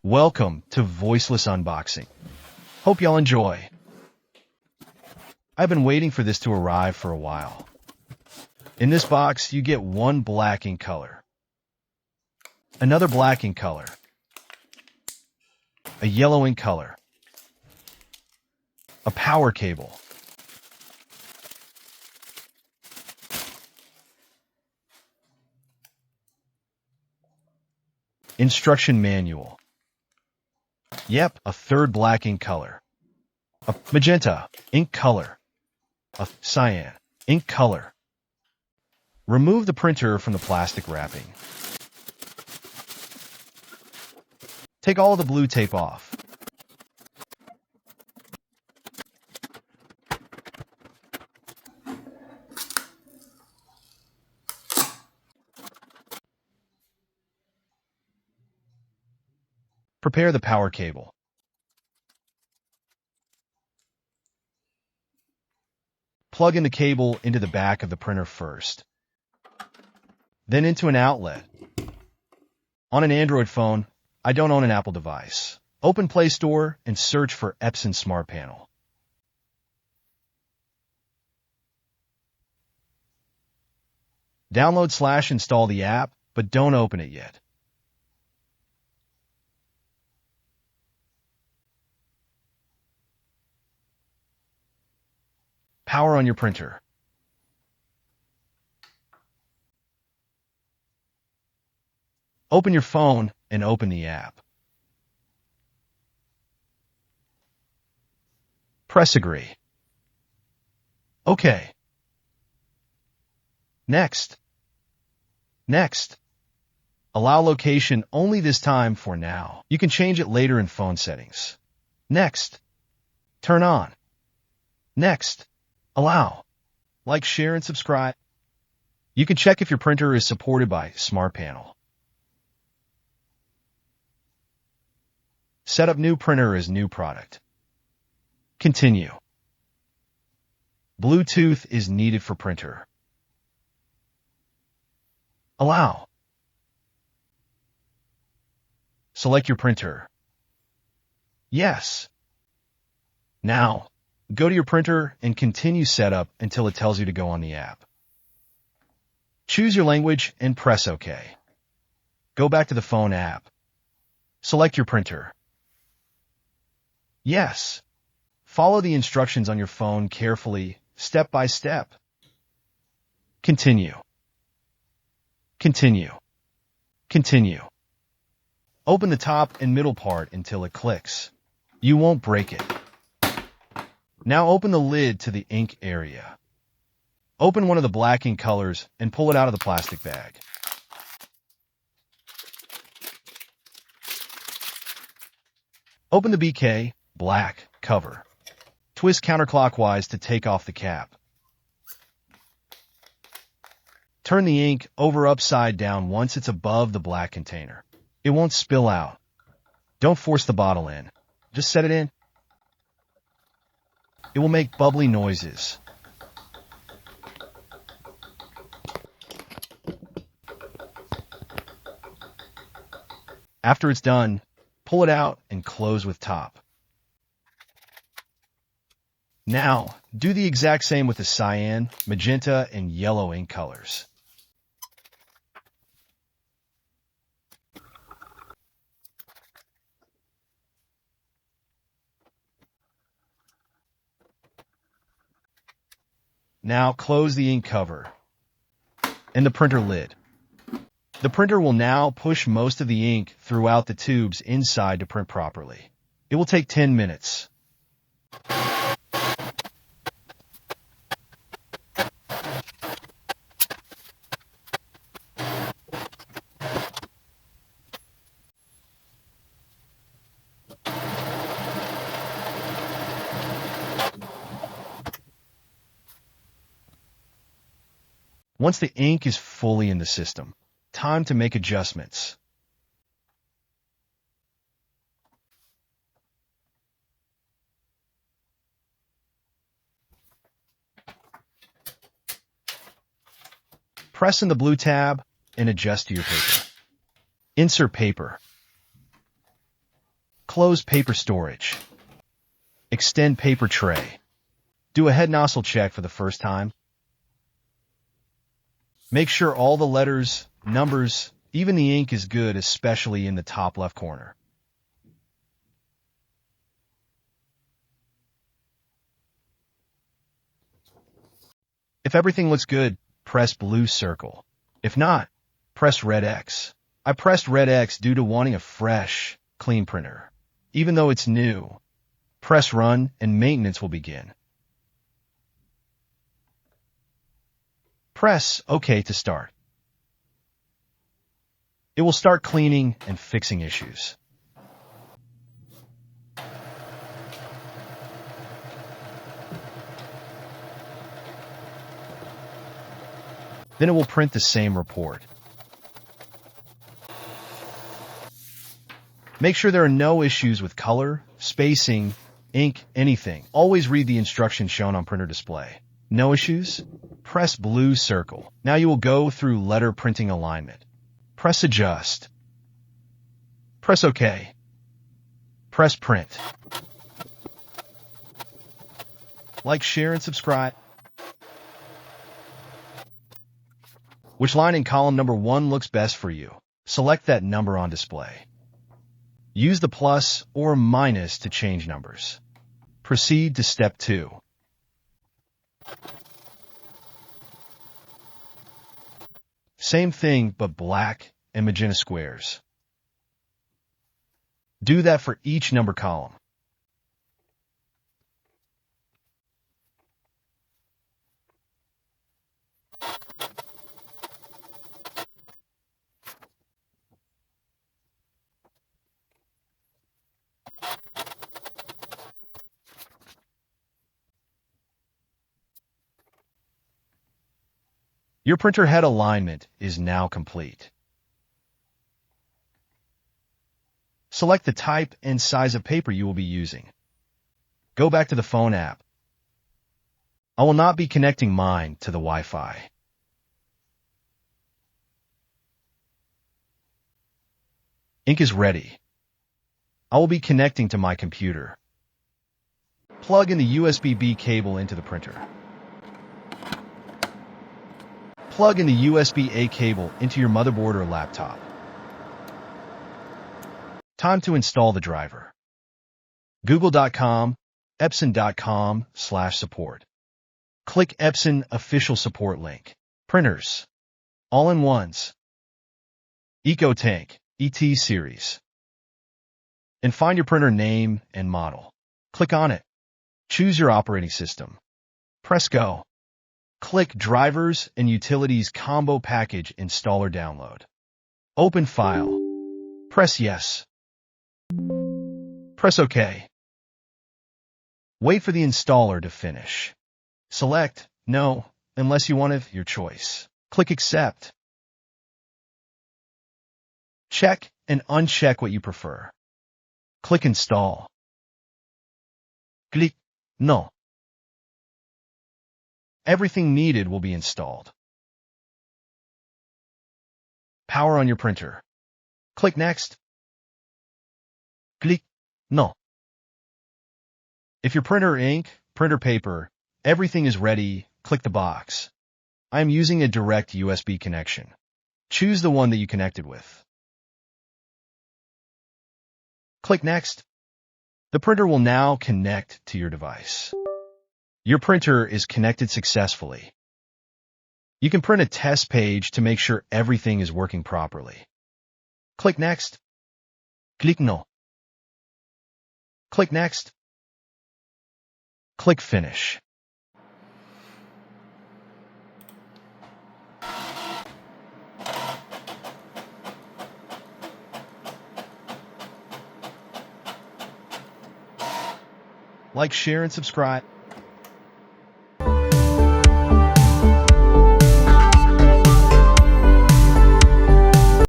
Welcome to Voiceless Unboxing. Hope y'all enjoy. I've been waiting for this to arrive for a while. In this box, you get one black ink color, another black ink color, a yellow ink color, a power cable, instruction manual. Yep, a third black ink color, a magenta ink color, a cyan ink color. Remove the printer from the plastic wrapping. Take all the blue tape off. Prepare the power cable. Plug in the cable into the back of the printer first, then into an outlet. On an Android phone, I don't own an Apple device. Open Play Store and search for Epson Smart Panel. Download/install the app, but don't open it yet. Power on your printer. Open your phone and open the app. Press agree. OK. Next. Next. Allow location only this time for now. You can change it later in phone settings. Next. Turn on. Next. Allow. Like, share, and subscribe. You can check if your printer is supported by Smart Panel. Set up new printer as new product. Continue. Bluetooth is needed for printer. Allow. Select your printer. Yes. Now, go to your printer and continue setup until it tells you to go on the app. Choose your language and press OK. Go back to the phone app. Select your printer. Yes. Follow the instructions on your phone carefully, step by step. Continue. Continue. Continue. Open the top and middle part until it clicks. You won't break it. Now open the lid to the ink area. Open one of the black ink colors and pull it out of the plastic bag. Open the BK black cover. Twist counterclockwise to take off the cap. Turn the ink over upside down once it's above the black container. It won't spill out. Don't force the bottle in. Just set it in. It will make bubbly noises. After it's done, pull it out and close with top. Now, do the exact same with the cyan, magenta, and yellow ink colors. Now close the ink cover and the printer lid. The printer will now push most of the ink throughout the tubes inside to print properly. It will take 10 minutes. Once the ink is fully in the system, time to make adjustments. Press in the blue tab and adjust to your paper. Insert paper. Close paper storage. Extend paper tray. Do a head nozzle check for the first time. Make sure all the letters, numbers, even the ink is good, especially in the top left corner. If everything looks good, press blue circle. If not, press red X. I pressed red X due to wanting a fresh, clean printer. Even though it's new, press run and maintenance will begin. Press OK to start. It will start cleaning and fixing issues. Then it will print the same report. Make sure there are no issues with color, spacing, ink, anything. Always read the instructions shown on printer display. No issues? Press blue circle. Now you will go through letter printing alignment. Press adjust. Press OK. Press print. Like, share, and subscribe. Which line in column number 1 looks best for you? Select that number on display. Use the plus or minus to change numbers. Proceed to step 2. Same thing, but black and magenta squares. Do that for each number column. Your printer head alignment is now complete. Select the type and size of paper you will be using. Go back to the phone app. I will not be connecting mine to the Wi-Fi. Ink is ready. I will be connecting to my computer. Plug in the USB-B cable into the printer. Plug in the USB-A cable into your motherboard or laptop. Time to install the driver. Google.com, Epson.com/support. Click Epson official support link. Printers. All-in-ones. EcoTank ET series. And find your printer name and model. Click on it. Choose your operating system. Press go. Click Drivers and Utilities Combo Package Installer Download. Open File. Press Yes. Press OK. Wait for the installer to finish. Select No, unless you want it, your choice. Click Accept. Check and uncheck what you prefer. Click Install. Click No. Everything needed will be installed. Power on your printer. Click Next. Click No. If your printer ink, printer paper, everything is ready, click the box. I am using a direct USB connection. Choose the one that you connected with. Click Next. The printer will now connect to your device. Your printer is connected successfully. You can print a test page to make sure everything is working properly. Click Next. Click No. Click Next. Click Finish. Like, share, and subscribe.